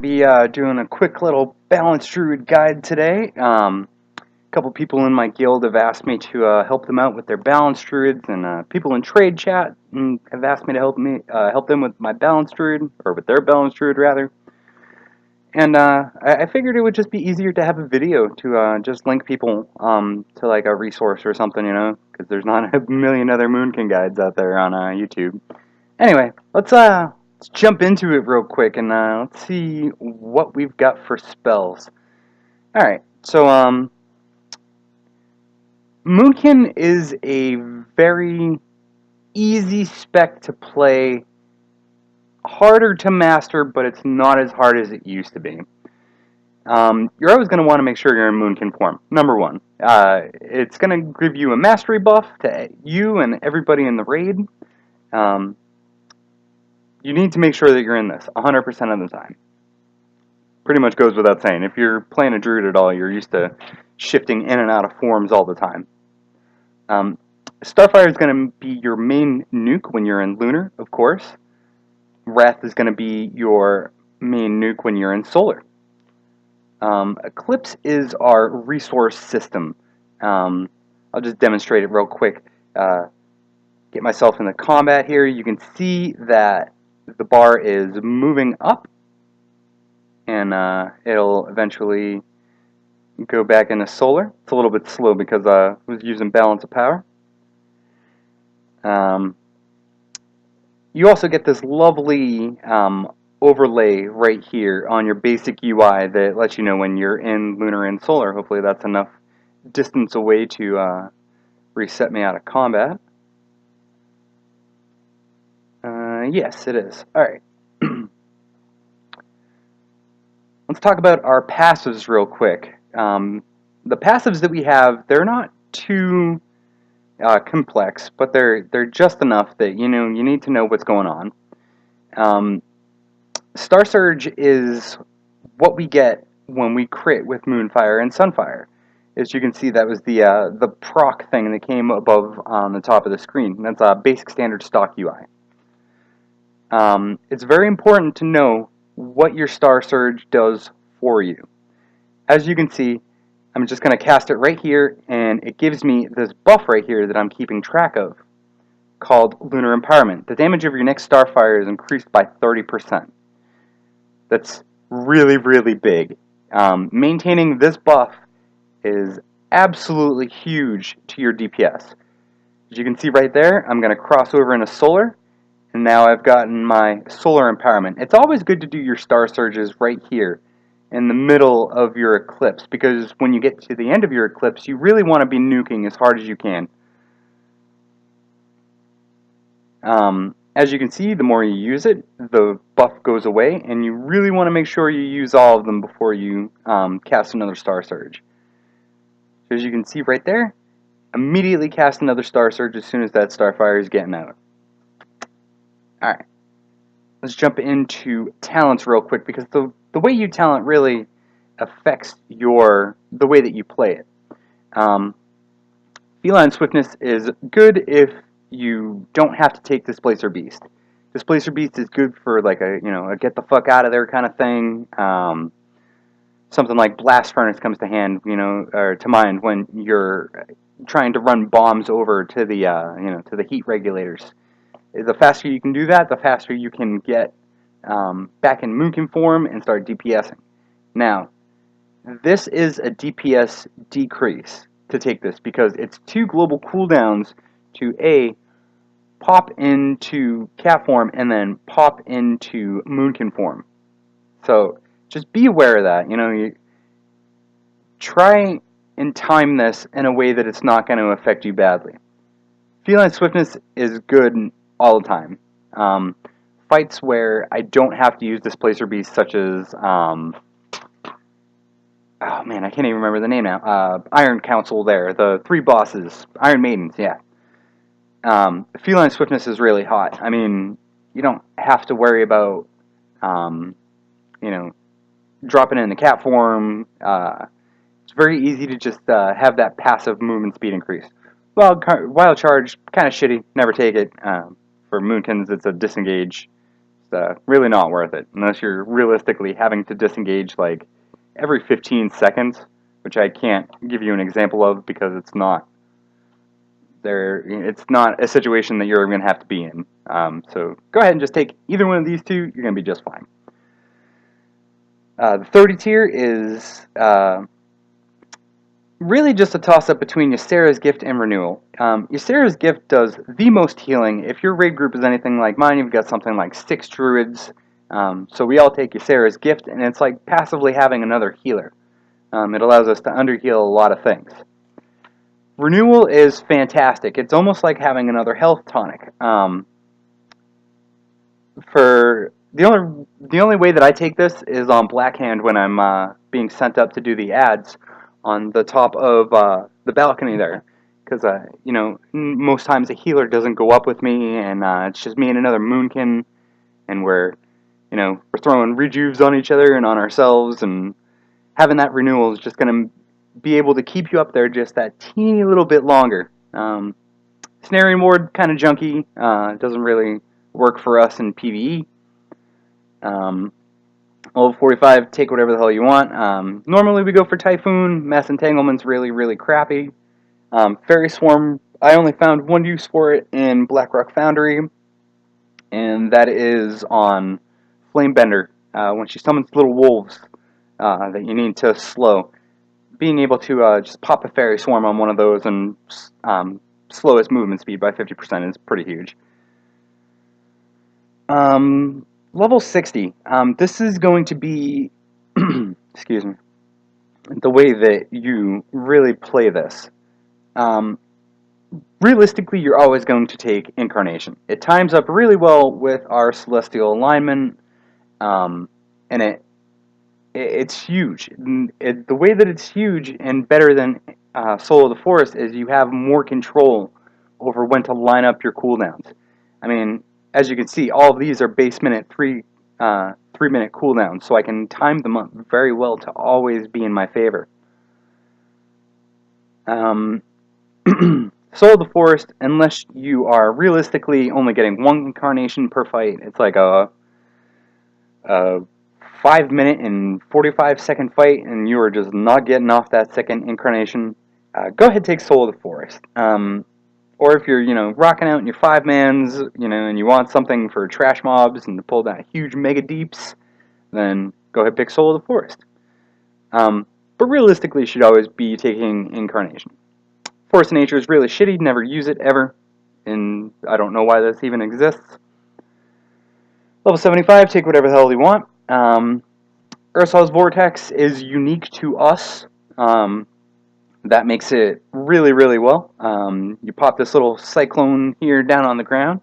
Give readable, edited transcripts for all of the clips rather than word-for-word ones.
Be doing a quick little balanced druid guide today. A couple people in my guild have asked me to help them out with their balanced druids, and people in trade chat have asked me to help them with my balanced druid, or with their balanced druid rather. And I figured it would just be easier to have a video to just link people to like a resource or something, because there's not a million other Moonkin guides out there on YouTube. Anyway, let's jump into it real quick and let's see what we've got for spells. All right, so Moonkin is a very easy spec to play, harder to master, but it's not as hard as it used to be. You're always going to want to make sure you're in Moonkin form. Number one, it's going to give you a mastery buff to you and everybody in the raid. You need to make sure that you're in this 100% of the time. Pretty much goes without saying. If you're playing a druid at all, you're used to shifting in and out of forms all the time. Starfire is going to be your main nuke when you're in Lunar, of course. Wrath is going to be your main nuke when you're in Solar. Eclipse is our resource system. I'll just demonstrate it real quick. Get myself in the combat here. You can see that the bar is moving up, and it'll eventually go back into Solar. It's a little bit slow because I was using balance of power. You also get this lovely overlay right here on your basic UI that lets you know when you're in Lunar and Solar. Hopefully that's enough distance away to reset me out of combat. Yes, it is. Alright. Let's talk about our passives real quick. The passives that we have, they're not too complex, but they're just enough that you need to know what's going on. Star Surge is what we get when we crit with Moonfire and Sunfire. As you can see, that was the proc thing that came above on the top of the screen. That's a basic standard stock UI. It's very important to know what your Star Surge does for you. As you can see, I'm just going to cast it right here, and it gives me this buff right here that I'm keeping track of, called Lunar Empowerment. The damage of your next Starfire is increased by 30%. That's really, really big. Maintaining this buff is absolutely huge to your DPS. As you can see right there, I'm going to cross over into Solar, and now I've gotten my Solar Empowerment. It's always good to do your Star Surges right here in the middle of your Eclipse, because when you get to the end of your Eclipse, you really want to be nuking as hard as you can. As you can see, the more you use it, the buff goes away, and you really want to make sure you use all of them before you cast another Star Surge. So as you can see right there, immediately cast another Star Surge as soon as that Starfire is getting out. Alright, let's jump into talents real quick, because the way you talent really affects the way that you play it. Feline Swiftness is good if you don't have to take Displacer Beast. Displacer Beast is good for like a get the fuck out of there kind of thing. Something like Blast Furnace comes to hand, or to mind when you're trying to run bombs over to the to the heat regulators. The faster you can do that, the faster you can get back in Moonkin form and start DPSing. Now, this is a DPS decrease to take this, because it's 2 global cooldowns to pop into cat form and then pop into Moonkin form. So just be aware of that. You try and time this in a way that it's not going to affect you badly. Feline Swiftness is good all the time. Fights where I don't have to use Displacer Beast, such as oh man, I can't even remember the name now. Iron Council there, the 3 bosses, Iron Maidens, yeah. Feline Swiftness is really hot. I mean, you don't have to worry about, dropping in the cat form. It's very easy to just have that passive movement speed increase. Wild Charge, kind of shitty. Never take it. For Moonkins, it's a disengage. really not worth it unless you're realistically having to disengage like every 15 seconds, which I can't give you an example of because it's not there. It's not a situation that you're going to have to be in. So go ahead and just take either one of these two. You're going to be just fine. The 30 tier is really just a toss-up between Ysera's Gift and Renewal. Ysera's Gift does the most healing. If your raid group is anything like mine, you've got something like 6 Druids. So we all take Ysera's Gift, and it's like passively having another healer. It allows us to underheal a lot of things. Renewal is fantastic. It's almost like having another health tonic. For the only way that I take this is on Blackhand when I'm being sent up to do the ads on the top of the balcony there, because you know, most times a healer doesn't go up with me, and it's just me and another Moonkin, and we're throwing rejuves on each other and on ourselves, and having that renewal is just going to be able to keep you up there just that teeny little bit longer. Snaring Ward, kind of junky, doesn't really work for us in PvE. Level 45, take whatever the hell you want. Normally we go for Typhoon. Mass Entanglement's really, really crappy. Fairy Swarm, I only found one use for it in Blackrock Foundry, and that is on Flamebender. When she summons little wolves that you need to slow. Being able to just pop a Fairy Swarm on one of those and slow its movement speed by 50% is pretty huge. Level 60. This is going to be, excuse me, the way that you really play this. Realistically, you're always going to take Incarnation. It times up really well with our Celestial Alignment, and it's huge. The way that it's huge and better than Soul of the Forest is you have more control over when to line up your cooldowns. I mean, as you can see, all of these are base minute 3-minute cooldowns, so I can time them up very well to always be in my favor. Soul of the Forest, unless you are realistically only getting one incarnation per fight, it's like a 5-minute and 45-second fight, and you are just not getting off that second incarnation. Go ahead and take Soul of the Forest. Or if you're, rocking out in your 5-mans, and you want something for trash mobs and to pull down huge mega deeps, then go ahead and pick Soul of the Forest. But realistically, you should always be taking Incarnation. Force of Nature is really shitty, never use it ever, and I don't know why this even exists. Level 75, take whatever the hell you want. Ursul's Vortex is unique to us. That makes it really, really well. You pop this little cyclone here down on the ground,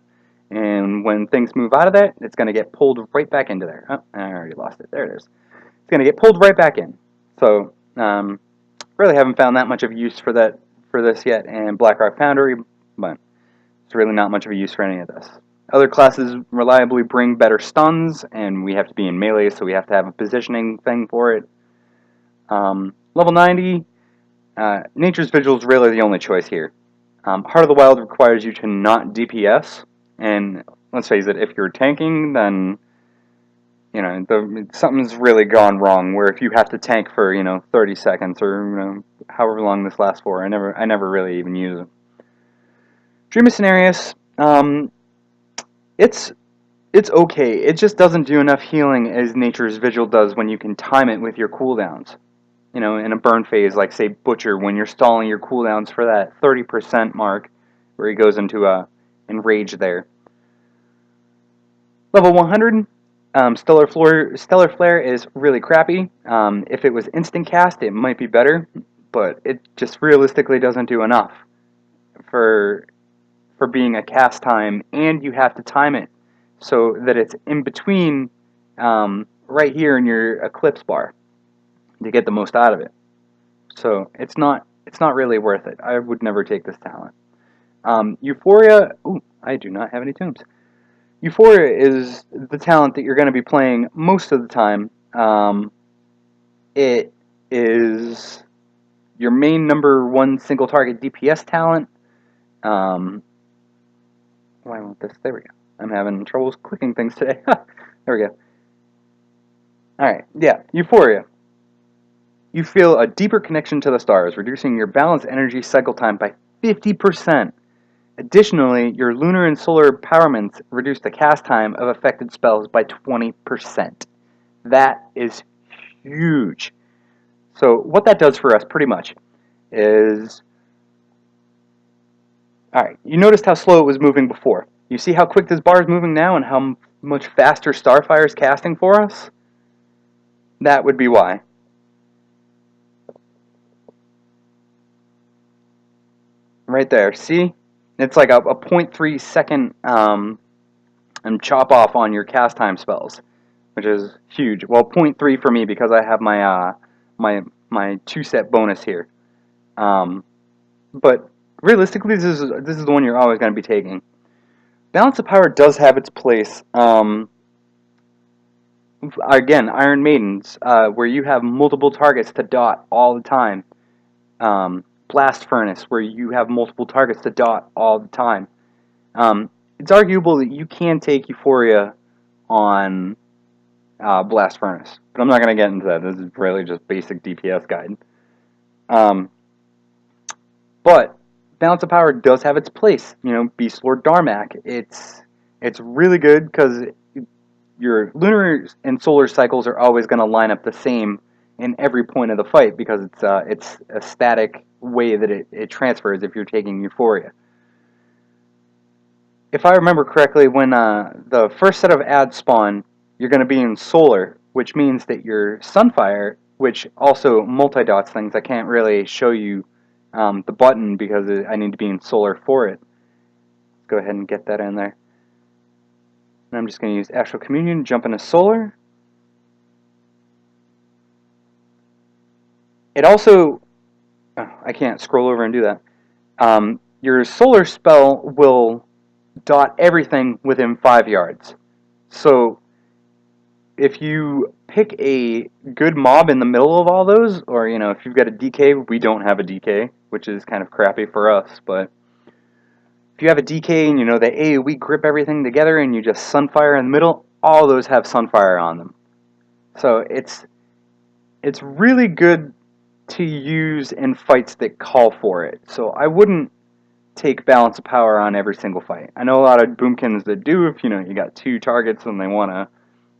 and when things move out of that, it's going to get pulled right back into there. Oh, I already lost it. There it is. It's going to get pulled right back in. So, really haven't found that much of a use for this yet in Blackrock Foundry, but it's really not much of a use for any of this. Other classes reliably bring better stuns, and we have to be in melee, so we have to have a positioning thing for it. Level 90, Nature's Vigil is really the only choice here. Heart of the Wild requires you to not DPS, and let's face it, if you're tanking, then something's really gone wrong. Where if you have to tank for 30 seconds or however long this lasts for, I never really even use it. Dream of Cenarius, it's okay. It just doesn't do enough healing as Nature's Vigil does when you can time it with your cooldowns. In a burn phase, like, say, Butcher, when you're stalling your cooldowns for that 30% mark, where he goes into enrage there. Level 100, Stellar Flare is really crappy. If it was instant cast, it might be better, but it just realistically doesn't do enough for being a cast time, and you have to time it so that it's in between right here in your Eclipse bar to get the most out of it. So it's not really worth it. I would never take this talent. Euphoria, ooh, I do not have any tombs. Euphoria is the talent that you're going to be playing most of the time. It is your main #1 single target DPS talent. Why won't this? There we go. I'm having troubles clicking things today. There we go. Alright, yeah, Euphoria. You feel a deeper connection to the stars, reducing your balance energy cycle time by 50%. Additionally, your lunar and solar empowerments reduce the cast time of affected spells by 20%. That is huge. So what that does for us pretty much is, alright, you noticed how slow it was moving before. You see how quick this bar is moving now and how much faster Starfire is casting for us? That would be why. Right there, see? It's like a 0.3 second and chop off on your cast time spells, which is huge. Well, 0.3 for me because I have my my 2-set bonus here. But realistically, this is the one you're always going to be taking. Balance of Power does have its place. Again, Iron Maidens, where you have multiple targets to dot all the time. Blast Furnace, where you have multiple targets to dot all the time. It's arguable that you can take Euphoria on Blast Furnace, but I'm not going to get into that. This is really just basic DPS guide. But Balance of Power does have its place. You know, Beast Lord Darmak. It's really good because your lunar and solar cycles are always going to line up the same in every point of the fight because it's a static way that it transfers if you're taking Euphoria. If I remember correctly, when the first set of ads spawn, you're going to be in solar, which means that your Sunfire, which also multi-dots things, I can't really show you the button because I need to be in solar for it. Let's go ahead and get that in there. And I'm just going to use Astral Communion, jump into solar. It also, I can't scroll over and do that. Your solar spell will dot everything within 5 yards. So if you pick a good mob in the middle of all those, or you know, if you've got a DK, we don't have a DK, which is kind of crappy for us, but if you have a DK and you know that AoE grip everything together and you just Sunfire in the middle, all those have Sunfire on them. So it's really good to use in fights that call for it. So I wouldn't take Balance of Power on every single fight. I know a lot of boomkins that do if you know you got 2 targets and they want to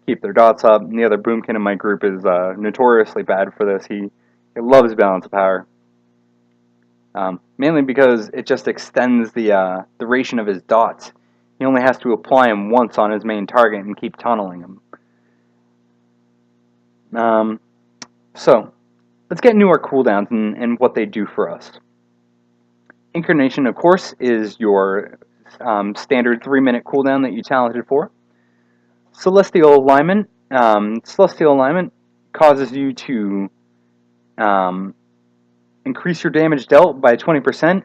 keep their dots up. And the other boomkin in my group is notoriously bad for this. He loves Balance of Power, mainly because it just extends the duration of his dots. He only has to apply them once on his main target and keep tunneling him. So let's get into our cooldowns and what they do for us. Incarnation, of course, is your standard 3-minute cooldown that you talented for. Celestial Alignment. Celestial Alignment causes you to increase your damage dealt by 20%,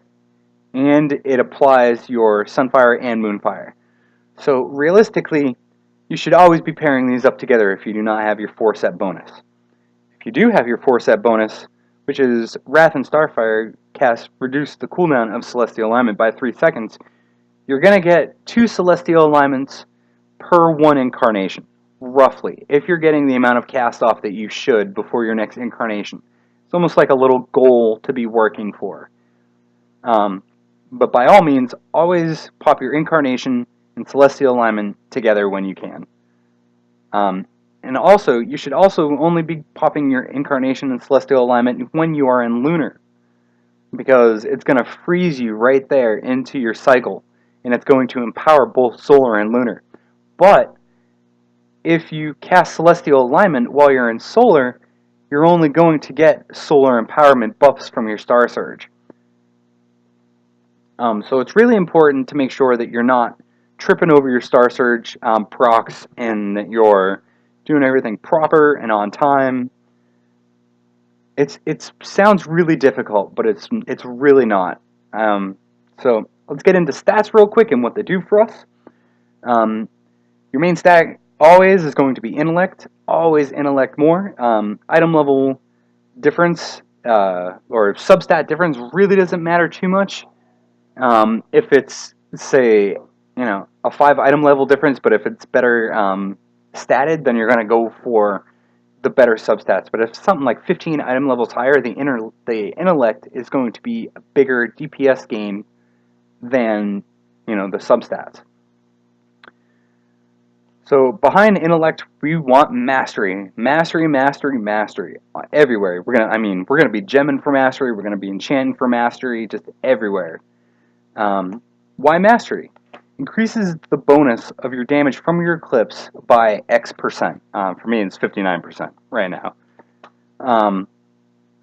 and it applies your Sunfire and Moonfire. So realistically, you should always be pairing these up together if you do not have your 4-set bonus. If you do have your 4-set bonus, which is Wrath and Starfire cast reduce the cooldown of Celestial Alignment by 3 seconds, you're going to get 2 Celestial Alignments per 1 incarnation, roughly, if you're getting the amount of cast off that you should before your next incarnation. It's almost like a little goal to be working for. But by all means, always pop your incarnation and Celestial Alignment together when you can. And also, you should also only be popping your incarnation and Celestial Alignment when you are in lunar, because it's going to freeze you right there into your cycle, and it's going to empower both solar and lunar. But if you cast Celestial Alignment while you're in solar, you're only going to get solar empowerment buffs from your Star Surge. So it's really important to make sure that you're not tripping over your Star Surge procs and that you're doing everything proper and on time. It sounds really difficult, but it's really not. So let's get into stats real quick and what they do for us. Your main stat always is going to be Intellect. Always Intellect more. Item level difference or substat difference really doesn't matter too much. If it's, say, you know, a 5 item level difference, but if it's better statted, then you're going to go for the better substats. But if something like 15 item levels higher, the intellect is going to be a bigger DPS gain than, you know, the substats. So behind intellect, we want mastery, mastery, mastery, mastery everywhere. We're gonna be gemming for mastery. We're gonna be enchanting for mastery, just everywhere. Why mastery? Increases the bonus of your damage from your eclipse by X%. For me, it's 59% right now.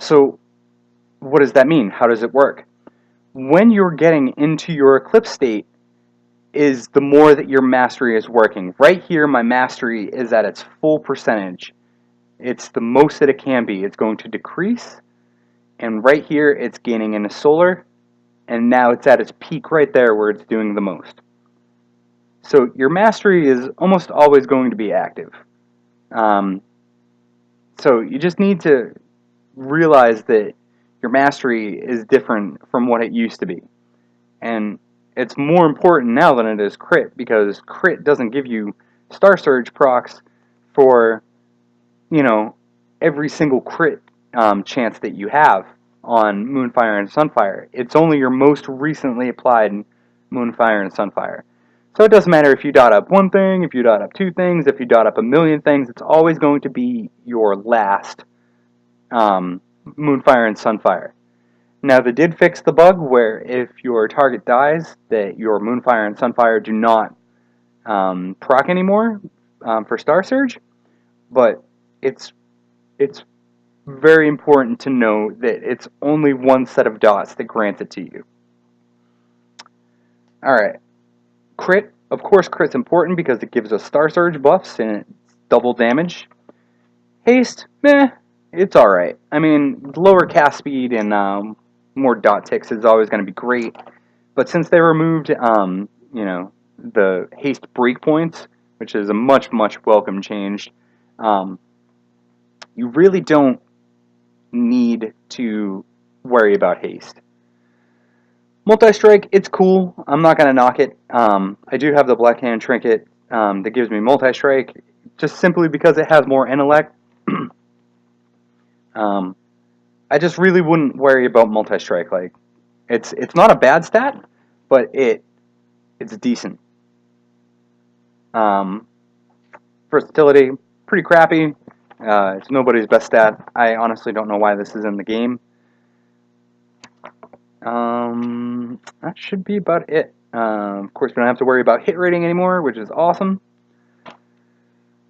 So what does that mean? How does it work? When you're getting into your eclipse state, is the more that your mastery is working. Right here, my mastery is at its full percentage. It's the most that it can be. It's going to decrease, and right here, it's gaining into solar, and now it's at its peak right there where it's doing the most. So your mastery is almost always going to be active. So you just need to realize that your mastery is different from what it used to be. And it's more important now than it is crit, because crit doesn't give you Star Surge procs for, you know, every single crit chance that you have on Moonfire and Sunfire. It's only your most recently applied Moonfire and Sunfire. So it doesn't matter if you dot up one thing, if you dot up two things, if you dot up a million things, it's always going to be your last Moonfire and Sunfire. Now, they did fix the bug where if your target dies, that your Moonfire and Sunfire do not proc anymore for Star Surge, but it's very important to know that it's only one set of dots that grants it to you. Alright, crit. Of course, crit's important because it gives us Star Surge buffs and it's double damage. Haste, meh, it's alright. I mean, lower cast speed and more dot ticks is always going to be great, but since they removed, you know, the haste breakpoints, which is a much welcome change, you really don't need to worry about haste. Multi-strike, it's cool. I'm not going to knock it. I do have the Black Hand Trinket that gives me multi-strike, just simply because it has more intellect. I just really wouldn't worry about multi-strike. Like, it's not a bad stat, but it's decent. Versatility, pretty crappy. It's nobody's best stat. I honestly don't know why this is in the game. That should be about it. Of course, we don't have to worry about hit rating anymore, which is awesome.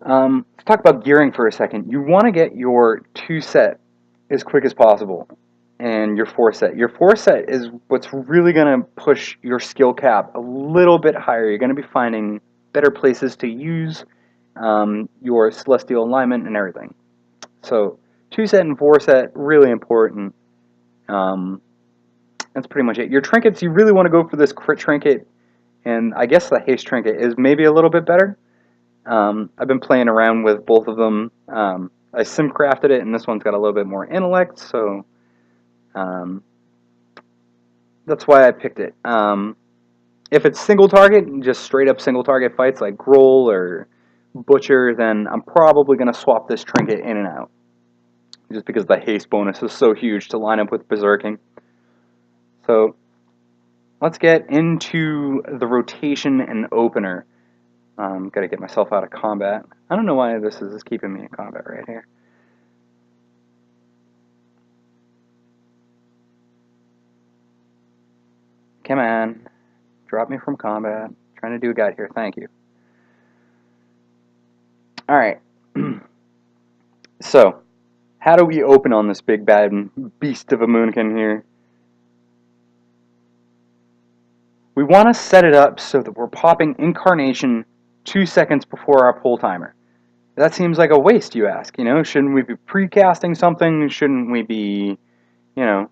Let's talk about gearing for a second. You want to get your 2-set as quick as possible, and your 4-set. Your 4-set is what's really going to push your skill cap a little bit higher. You're going to be finding better places to use your celestial alignment and everything. So 2-set and 4-set, really important. That's pretty much it. Your trinkets, you really want to go for this crit trinket, and I guess the haste trinket is maybe a little bit better. I've been playing around with both of them. I sim crafted it, and this one's got a little bit more intellect, so that's why I picked it. If it's single target, just straight up single target fights like Groll or Butcher, then I'm probably going to swap this trinket in and out, just because the haste bonus is so huge to line up with Berserking. So let's get into the rotation and opener. Got to get myself out of combat. I don't know why this is keeping me in combat right here. Come on. Drop me from combat. I'm trying to do a guide here. Thank you. Alright. So, how do we open on this big bad beast of a moonkin here? We want to set it up so that we're popping Incarnation 2 seconds before our pull timer. That seems like a waste, you ask. You know, shouldn't we be pre-casting something? Shouldn't we be, you know,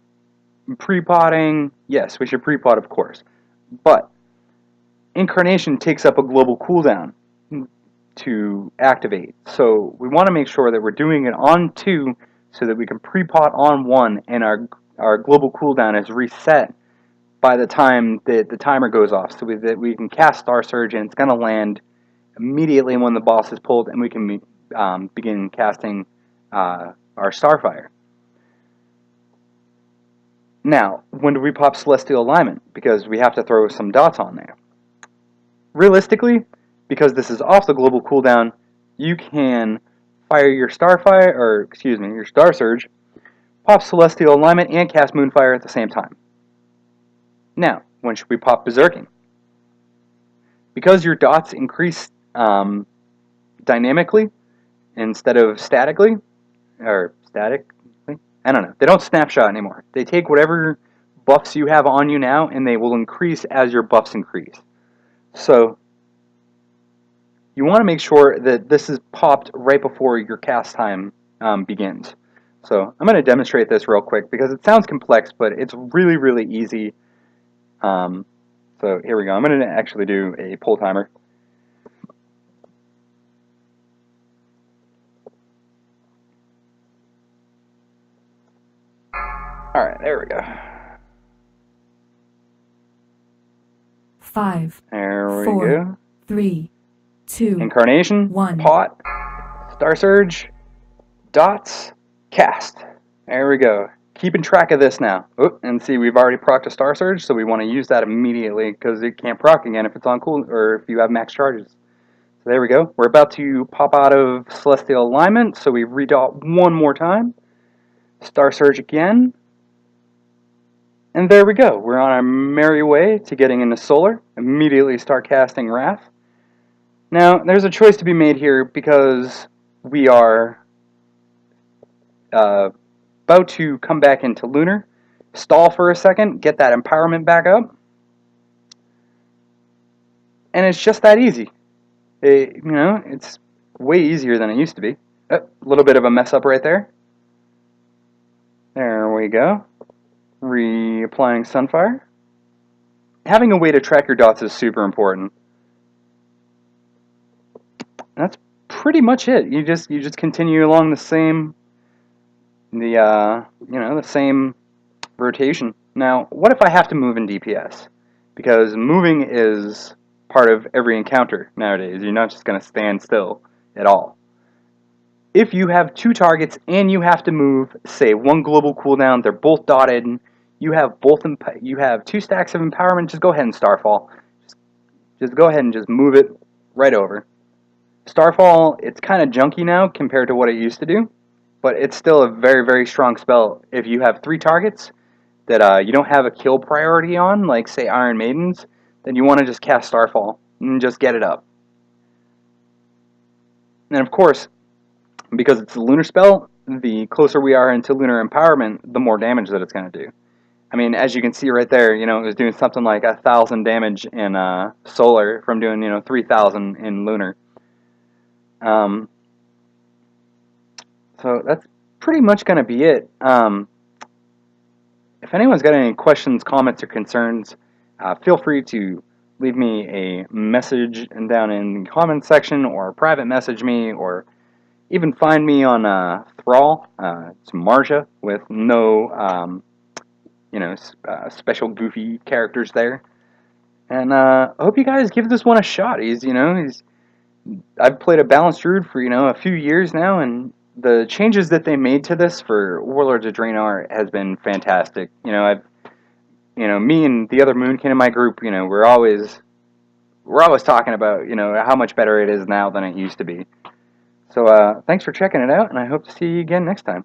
pre-potting? Yes, we should pre-pot, of course. But Incarnation takes up a global cooldown to activate. So we want to make sure that we're doing it on 2 so that we can pre-pot on 1 and our global cooldown is reset by the time that the timer goes off, so that we can cast Star Surge and it's going to land immediately when the boss is pulled, and we can begin casting our Starfire. Now, when do we pop Celestial Alignment? Because we have to throw some dots on there. Realistically, because this is off the global cooldown, you can fire your Starfire, or excuse me, your Star Surge, pop Celestial Alignment, and cast Moonfire at the same time. Now, when should we pop Berserking? Because your dots increase dynamically instead of statically, or statically, I don't know. They don't snapshot anymore. They take whatever buffs you have on you now, and they will increase as your buffs increase. So, you want to make sure that this is popped right before your cast time begins. So, I'm going to demonstrate this real quick because it sounds complex, but it's really, really easy. So, here we go. I'm going to actually do a pull timer. Alright, there we go. 5. There we 4, go. 3, 2. Incarnation, 1. pot, Star Surge, dots, cast. There we go. Keeping track of this now. Oh, and see, we've already procced a Star Surge, so we want to use that immediately because it can't proc again if it's on cool or if you have max charges. So there we go. We're about to pop out of Celestial Alignment, so we redot one more time. Star Surge again. And there we go. We're on our merry way to getting into Solar. Immediately start casting Wrath. Now, there's a choice to be made here because we are about to come back into Lunar. Stall for a second, get that empowerment back up. And it's just that easy. It's way easier than it used to be. A little bit of a mess up right there. There we go. Reapplying Sunfire. Having a way to track your dots is super important. That's pretty much it. You just continue along the same the same rotation. Now, what if I have to move in DPS? Because moving is part of every encounter nowadays. You're not just going to stand still at all. If you have two targets and you have to move, say one global cooldown, they're both dotted. You have two stacks of empowerment. Just go ahead and Starfall. Just go ahead and just move it right over. Starfall, it's kind of junky now compared to what it used to do, but it's still a very, very strong spell. If you have three targets that you don't have a kill priority on, like say Iron Maidens, then you want to just cast Starfall and just get it up. And of course, because it's a lunar spell, the closer we are into lunar empowerment, the more damage that it's going to do. I mean, as you can see right there, it was doing something like 1,000 damage in solar from doing 3,000 in lunar. So that's pretty much going to be it. If anyone's got any questions, comments, or concerns, feel free to leave me a message down in the comments section, or private message me, or even find me on Thrall. It's Marja with no special goofy characters there. And I hope you guys give this one a shot. I've played a balanced Druid for a few years now, and the changes that they made to this for Warlords of Draenor has been fantastic. Me and the other Moonkin in my group, we're always talking about how much better it is now than it used to be. So thanks for checking it out, and I hope to see you again next time.